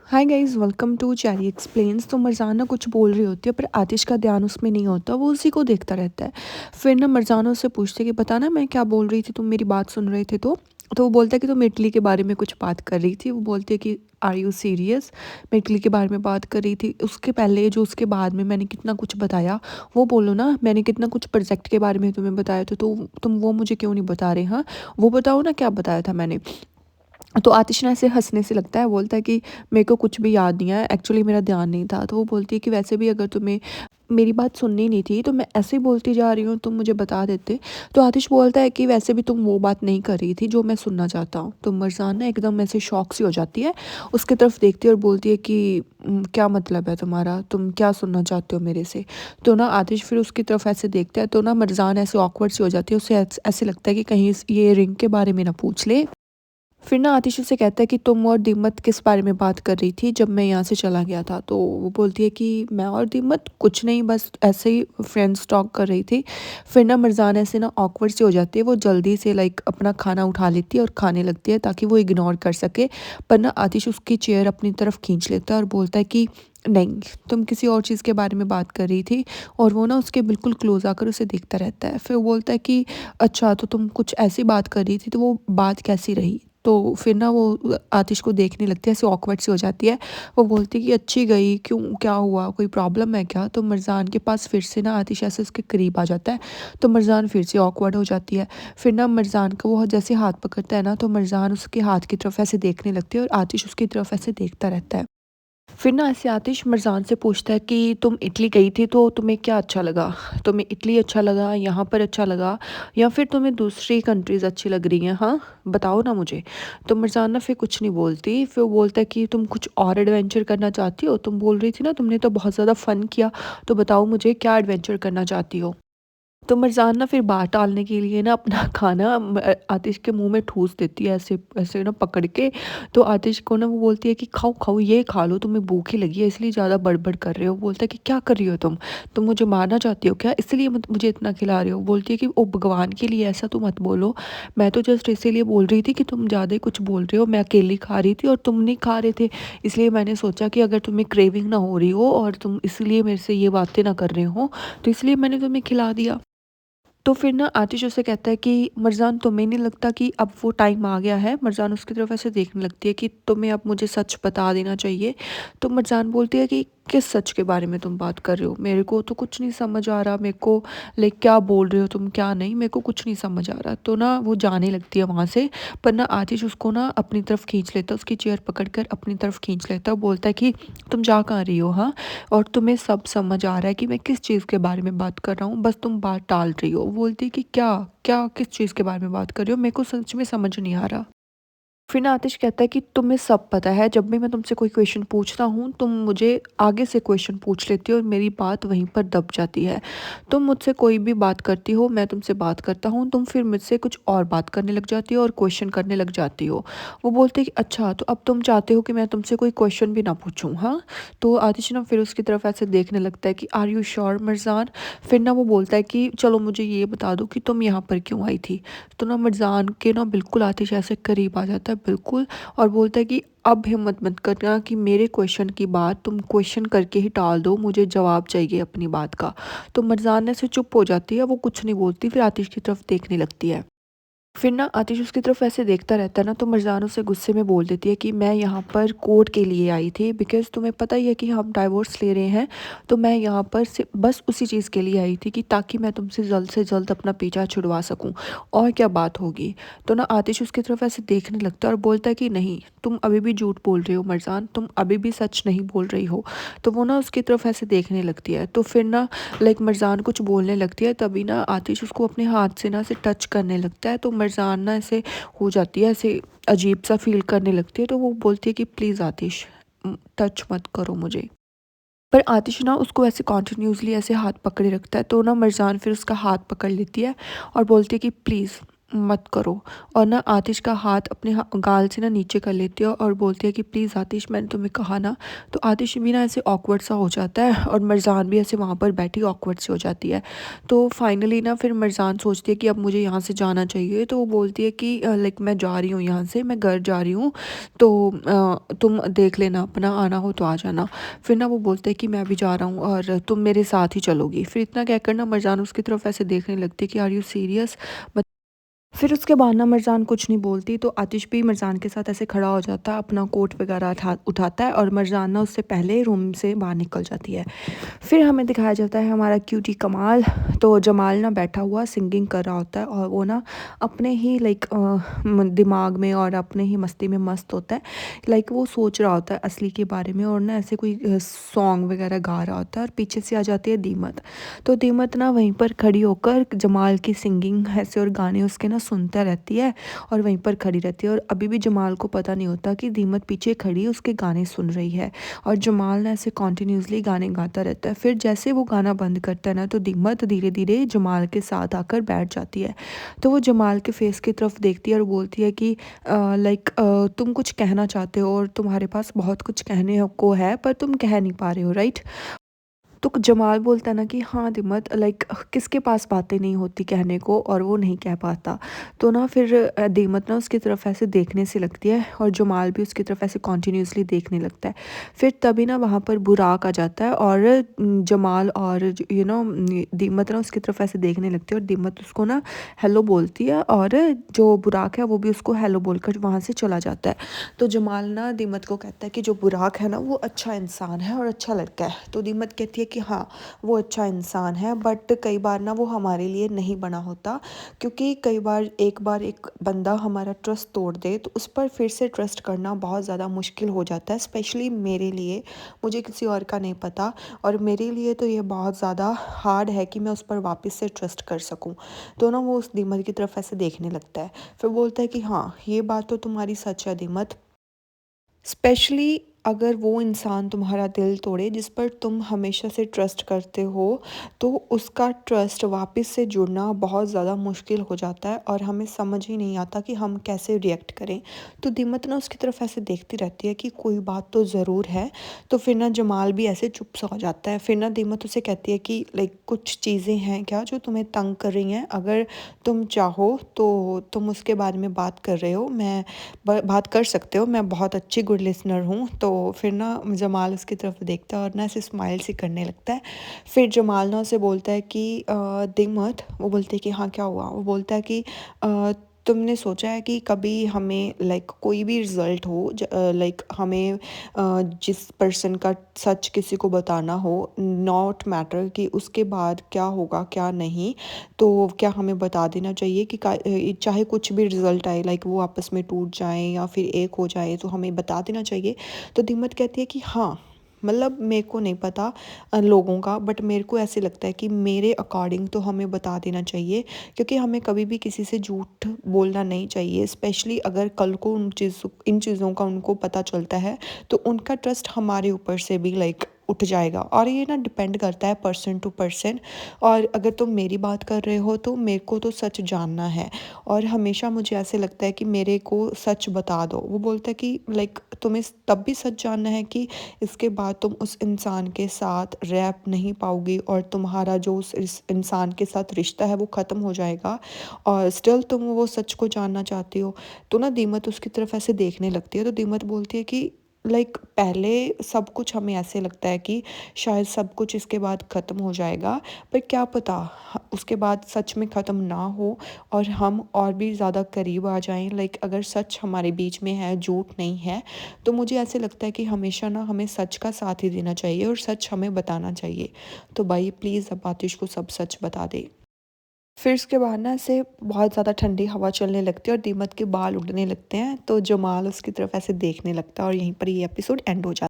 Hi guys, welcome to Cherry explains. तो मरजाना कुछ बोल रही होती है पर आतिश का ध्यान उसमें नहीं होता, वो उसी को देखता रहता है। फिर ना मरजाना उससे पूछते कि पता ना मैं क्या बोल रही थी, तुम मेरी बात सुन रहे थे तो वो बोलता है कि तुम इटली के बारे में कुछ बात कर रही थी। वो बोलती है कि आर यू सीरियस, मैं इटली के बारे में बात कर रही थी। उसके पहले जो उसके बाद में मैंने कितना कुछ बताया वो बोलो ना, मैंने कितना कुछ प्रोजेक्ट के बारे में तुम्हें बताया था, तो तुम वो मुझे क्यों नहीं बता रहे? हाँ, वो बताओ ना क्या बताया था मैंने। तो आतिश ना ऐसे हँसने से लगता है, बोलता है कि मेरे को कुछ भी याद नहीं है, एक्चुअली मेरा ध्यान नहीं था। तो वो बोलती है कि वैसे भी अगर तुम्हें मेरी बात सुननी नहीं थी तो मैं ऐसे ही बोलती जा रही हूँ, तुम मुझे बता देते। तो आतिश बोलता है कि वैसे भी तुम वो बात नहीं कर रही थी जो मैं सुनना चाहता हूँ। तो मरजान ना एकदम ऐसे शौक सी हो जाती है, उसकी तरफ देखती है और बोलती है कि क्या मतलब है तुम्हारा, तुम क्या सुनना चाहते हो मेरे से?" तो ना आतिश फिर उसकी तरफ ऐसे देखता है, तो ना मरजान ऐसे ऑकवर्ड सी हो जाती है, उसे ऐसे लगता है कि कहीं ये रिंग के बारे में ना पूछ ले। फिर ना आतिश उससे कहता है कि तुम और दीमत किस बारे में बात कर रही थी जब मैं यहाँ से चला गया था? तो वो बोलती है कि मैं और दीमत कुछ नहीं, बस ऐसे ही फ्रेंड्स टॉक कर रही थी। फिर ना मरजान ऐसे ना ऑकवर्ड सी हो जाती है, वो जल्दी से लाइक अपना खाना उठा लेती है और खाने लगती है ताकि वो इग्नोर कर सके। पर ना आतिश उसकी चेयर अपनी तरफ खींच लेता है और बोलता है कि नहीं, तुम किसी और चीज़ के बारे में बात कर रही थी। और वो ना उसके बिल्कुल क्लोज आकर उसे देखता रहता है। फिर वो बोलता है कि अच्छा, तो तुम कुछ ऐसी बात कर रही थी, तो वो बात कैसी रही? तो फिर ना वो आतिश को देखने लगती है, ऐसे ऑकवर्ड सी हो जाती है। वो बोलती है कि अच्छी गई, क्यों, क्या हुआ, कोई प्रॉब्लम है क्या? तो मरजान के पास फिर से ना आतिश ऐसे उसके करीब आ जाता है। तो मरजान फिर से ऑकवर्ड हो जाती है। फिर ना मरजान का वो जैसे हाथ पकड़ता है ना, तो मरजान उसके हाथ की तरफ ऐसे देखने लगती है और आतिश उसकी तरफ ऐसे देखता रहता है। फिर ना ऐसे आतिश मरजान से पूछता है कि तुम इटली गई थी तो तुम्हें क्या अच्छा लगा? तुम्हें इटली अच्छा लगा, यहाँ पर अच्छा लगा, या फिर तुम्हें दूसरी कंट्रीज़ अच्छी लग रही हैं? हाँ, बताओ ना मुझे। तो मरजान ना फिर कुछ नहीं बोलती। फिर वो बोलता है कि तुम कुछ और एडवेंचर करना चाहती हो? तुम बोल रही थी ना तुमने तो बहुत ज़्यादा फ़न किया, तो बताओ मुझे क्या एडवेंचर करना चाहती हो? तो मरजान ना फिर बात टालने के लिए ना अपना खाना आतिश के मुंह में ठूस देती है, ऐसे ऐसे ना पकड़ के। तो आतिश को ना वो बोलती है कि खाओ खाओ, ये खा लो, तुम्हें भूख ही लगी है इसलिए ज़्यादा बड़बड़ कर रहे हो। बोलता है कि क्या कर रही हो तुम मुझे मारना चाहती हो क्या, इसलिए मुझे इतना खिला रहे हो? बोलती है कि ओ भगवान के लिए ऐसा तो मत बोलो, मैं तो जस्ट इसीलिए बोल रही थी कि तुम ज़्यादा ही कुछ बोल रहे हो। मैं अकेली खा रही थी और तुम नहीं खा रहे थे, इसलिए मैंने सोचा कि अगर तुम्हें क्रेविंग ना हो रही हो और तुम इसलिए मेरे से ये बातें ना कर रहे हो, तो इसलिए मैंने तुम्हें खिला दिया। तो फिर ना आतिश उससे कहता है कि मरजान, तुम्हें नहीं लगता कि अब वो टाइम आ गया है? मरजान उसकी तरफ ऐसे देखने लगती है कि तुम्हें अब मुझे सच बता देना चाहिए। तो मरजान बोलती है कि किस सच के बारे में तुम बात कर रहे हो? मेरे को तो कुछ नहीं समझ आ रहा, मेरे को लाइक क्या बोल रहे हो तुम, क्या नहीं, मेरे को कुछ नहीं समझ आ रहा। तो ना वो जाने लगती है वहाँ से। पर ना आतिश उसको ना अपनी तरफ खींच लेता है, उसकी चेयर पकड़ कर अपनी तरफ खींच लेता है और बोलता है कि तुम जा कहाँ रही हो? हाँ, और तुम्हें सब समझ आ रहा है कि मैं किस चीज़ के बारे में बात कर रहा हूँ, बस तुम बात टाल रही हो। वो बोलती है कि क्या, क्या, किस चीज़ के बारे में बात कर रही हो? मेरे को सच में समझ नहीं आ रहा। फिर ना आतिश कहता है कि तुम्हें सब पता है, जब भी मैं तुमसे कोई क्वेश्चन पूछता हूँ तुम मुझे आगे से क्वेश्चन पूछ लेती हो और मेरी बात वहीं पर दब जाती है। तुम मुझसे कोई भी बात करती हो, मैं तुमसे बात करता हूँ, तुम फिर मुझसे कुछ और बात करने लग जाती हो और क्वेश्चन करने लग जाती हो। वो बोलते हैं कि अच्छा, तो अब तुम चाहते हो कि मैं तुमसे कोई क्वेश्चन भी ना पूछूं? हाँ। तो आतिश ना फिर उसकी तरफ ऐसे देखने लगता है कि आर यू श्योर मरजान? फिर ना वो बोलता है कि चलो मुझे ये बता दो कि तुम यहाँ पर क्यों आई थी? तो ना मरजान के ना बिल्कुल आतिश ऐसे करीब आ जाता है बिल्कुल, और बोलता है कि अब हिम्मत मत करना कि मेरे क्वेश्चन की बात तुम क्वेश्चन करके ही टाल दो, मुझे जवाब चाहिए अपनी बात का। तो मरजान ऐसे चुप हो जाती है, वो कुछ नहीं बोलती, फिर आतिश की तरफ देखने लगती है। फिर ना आतिश उसकी तरफ ऐसे देखता रहता है ना, तो मरजान उसे गुस्से में बोल देती है कि मैं यहाँ पर कोर्ट के लिए आई थी, बिकॉज़ तुम्हें पता ही है कि हम डाइवोर्स ले रहे हैं। तो मैं यहाँ पर बस उसी चीज़ के लिए आई थी कि ताकि मैं तुमसे जल्द से जल्द अपना पीछा छुड़वा सकूँ, और क्या बात होगी? तो ना आतिश उसकी तरफ ऐसे देखने लगता है और बोलता है कि नहीं, तुम अभी भी झूठ बोल रहे हो मरजान, तुम अभी भी सच नहीं बोल रही हो। तो वो ना उसकी तरफ ऐसे देखने लगती है। तो फिर ना लाइक मरजान कुछ बोलने लगती है, तभी ना आतिश उसको अपने हाथ से ना ऐसे टच करने लगता है। तो मरजान ना ऐसे हो जाती है, ऐसे अजीब सा फील करने लगती है। तो वो बोलती है कि प्लीज़ आतिश, टच मत करो मुझे। पर आतिश ना उसको ऐसे कॉन्टिन्यूसली ऐसे हाथ पकड़े रखता है। तो ना मरजान फिर उसका हाथ पकड़ लेती है और बोलती है कि प्लीज़ मत करो। और ना आतिश का हाथ अपने गाल से ना नीचे कर लेती है और बोलती है कि प्लीज़ आतिश, मैंने तुम्हें कहा ना। तो आतिश भी ना ऐसे ऑकवर्ड सा हो जाता है और मरजान भी ऐसे वहाँ पर बैठी ऑकवर्ड सी हो जाती है। तो फाइनली ना फिर मरजान सोचती है कि अब मुझे यहाँ से जाना चाहिए। तो वो बोलती है कि लाइक मैं जा रही हूँ यहाँ से, मैं घर जा रही हूँ। तो तुम देख लेना, अपना आना हो तो आ जाना। फिर ना वो बोलते हैं कि मैं भी जा रहा हूँ और तुम मेरे साथ ही चलोगी। फिर इतना कहकर ना मरजान उसकी तरफ ऐसे देखने लगती है कि आर यू सीरियस। फिर उसके बाद ना मरजान कुछ नहीं बोलती, तो आतिश भी मरजान के साथ ऐसे खड़ा हो जाता है, अपना कोट वगैरह उठाता है और मरजान ना उससे पहले रूम से बाहर निकल जाती है। फिर हमें दिखाया जाता है हमारा क्यूटी कमाल। तो जमाल ना बैठा हुआ सिंगिंग कर रहा होता है और वो ना अपने ही लाइक दिमाग में और अपने ही मस्ती में मस्त होता है। लाइक वो सोच रहा होता है असली के बारे में और ना ऐसे कोई सॉन्ग वगैरह गा रहा होता है और पीछे से आ जाती है दीमत। तो दीमत ना वहीं पर खड़ी होकर जमाल की सिंगिंग ऐसे और गाने उसके ना सुनता रहती है और वहीं पर खड़ी रहती है। और अभी भी जमाल को पता नहीं होता कि दीमत पीछे खड़ी उसके गाने सुन रही है। और जमाल ना ऐसे कॉन्टीन्यूसली गाने गाता रहता है। फिर जैसे वो गाना बंद करता है ना, तो दीमत धीरे धीरे जमाल के साथ आकर बैठ जाती है। तो वो जमाल के फेस की तरफ देखती है और बोलती है कि लाइक तुम कुछ कहना चाहते हो और तुम्हारे पास बहुत कुछ कहने को है पर तुम कह नहीं पा रहे हो, राइट। तो जमाल बोलता है ना कि हाँ दिमत, लाइक किसके पास बातें नहीं होती कहने को और वो नहीं कह पाता। तो ना फिर दीमत ना उसकी तरफ ऐसे देखने से लगती है और जमाल भी उसकी तरफ ऐसे कॉन्टीन्यूसली देखने लगता है। फिर तभी ना वहाँ पर बुराक आ जाता है और जमाल और दीमत ना उसकी तरफ ऐसे देखने लगती है और दीमत उसको ना हेलो बोलती है और जो बुराक है वो भी उसको हेलो बोलकर वहाँ से चला जाता है। तो जमाल ना दीमत को कहता है कि जो बुराक है ना वो अच्छा इंसान है और अच्छा लड़का है। तो दीमत कहती है कि हाँ वो अच्छा इंसान है, बट कई बार ना वो हमारे लिए नहीं बना होता, क्योंकि कई बार एक बंदा हमारा ट्रस्ट तोड़ दे तो उस पर फिर से ट्रस्ट करना बहुत ज़्यादा मुश्किल हो जाता है, स्पेशली मेरे लिए। मुझे किसी और का नहीं पता, और मेरे लिए तो ये बहुत ज़्यादा हार्ड है कि मैं उस पर वापस से ट्रस्ट कर सकूं। तो ना वो उस दीमत की तरफ ऐसे देखने लगता है। फिर बोलता है कि हाँ ये बात तो तुम्हारी सच है दीमत, स्पेशली अगर वो इंसान तुम्हारा दिल तोड़े जिस पर तुम हमेशा से ट्रस्ट करते हो, तो उसका ट्रस्ट वापस से जुड़ना बहुत ज़्यादा मुश्किल हो जाता है और हमें समझ ही नहीं आता कि हम कैसे रिएक्ट करें। तो दिमत ना उसकी तरफ ऐसे देखती रहती है कि कोई बात तो ज़रूर है। तो फिर ना जमाल भी ऐसे चुप सा हो जाता है। फिर ना दिमत उसे कहती है कि लाइक कुछ चीज़ें हैं क्या जो तुम्हें तंग कर रही हैं, अगर तुम चाहो तो तुम उसके बारे में बात कर रहे हो, मैं बात कर सकते हो, मैं बहुत अच्छी गुड लिसनर हूँ। तो फिर ना जमाल उसकी तरफ देखता है और ना ऐसे स्माइल सी करने लगता है। फिर जमाल ना उसे बोलता है कि दिमत, वो बोलते है कि हाँ क्या हुआ। वो बोलता है कि तुमने सोचा है कि कभी हमें लाइक कोई भी रिज़ल्ट हो, लाइक हमें जिस पर्सन का सच किसी को बताना हो, नॉट मैटर कि उसके बाद क्या होगा क्या नहीं, तो क्या हमें बता देना चाहिए कि चाहे कुछ भी रिज़ल्ट आए, लाइक वो आपस में टूट जाएं या फिर एक हो जाए, तो हमें बता देना चाहिए। तो दिम्मत कहती है कि हाँ, मतलब मेरे को नहीं पता लोगों का, बट मेरे को ऐसे लगता है कि मेरे अकॉर्डिंग तो हमें बता देना चाहिए, क्योंकि हमें कभी भी किसी से झूठ बोलना नहीं चाहिए, स्पेशली अगर कल को इन चीज़ों का उनको पता चलता है तो उनका ट्रस्ट हमारे ऊपर से भी लाइक उठ जाएगा। और ये ना डिपेंड करता है पर्सन टू पर्सन। और अगर तुम मेरी बात कर रहे हो तो मेरे को तो सच जानना है, और हमेशा मुझे ऐसे लगता है कि मेरे को सच बता दो। वो बोलता है कि लाइक तुम्हें तब भी सच जानना है कि इसके बाद तुम उस इंसान के साथ रह नहीं पाओगी और तुम्हारा जो उस इंसान के साथ रिश्ता है वो ख़त्म हो जाएगा, और स्टिल तुम वो सच को जानना चाहती हो। तो ना दीमत उसकी तरफ ऐसे देखने लगती है। तो दीमत बोलती है कि लाइक पहले सब कुछ हमें ऐसे लगता है कि शायद सब कुछ इसके बाद ख़त्म हो जाएगा, पर क्या पता उसके बाद सच में ख़त्म ना हो और हम और भी ज़्यादा करीब आ जाएं। लाइक अगर सच हमारे बीच में है, झूठ नहीं है, तो मुझे ऐसे लगता है कि हमेशा ना हमें सच का साथ ही देना चाहिए और सच हमें बताना चाहिए। तो भाई प्लीज़ अब आतिश को सब सच बता दे। फिर उसके बाद ना ऐसे बहुत ज़्यादा ठंडी हवा चलने लगती है और दीमत के बाल उड़ने लगते हैं। तो जमाल उसकी तरफ ऐसे देखने लगता है और यहीं पर ये एपिसोड एंड हो जाता है।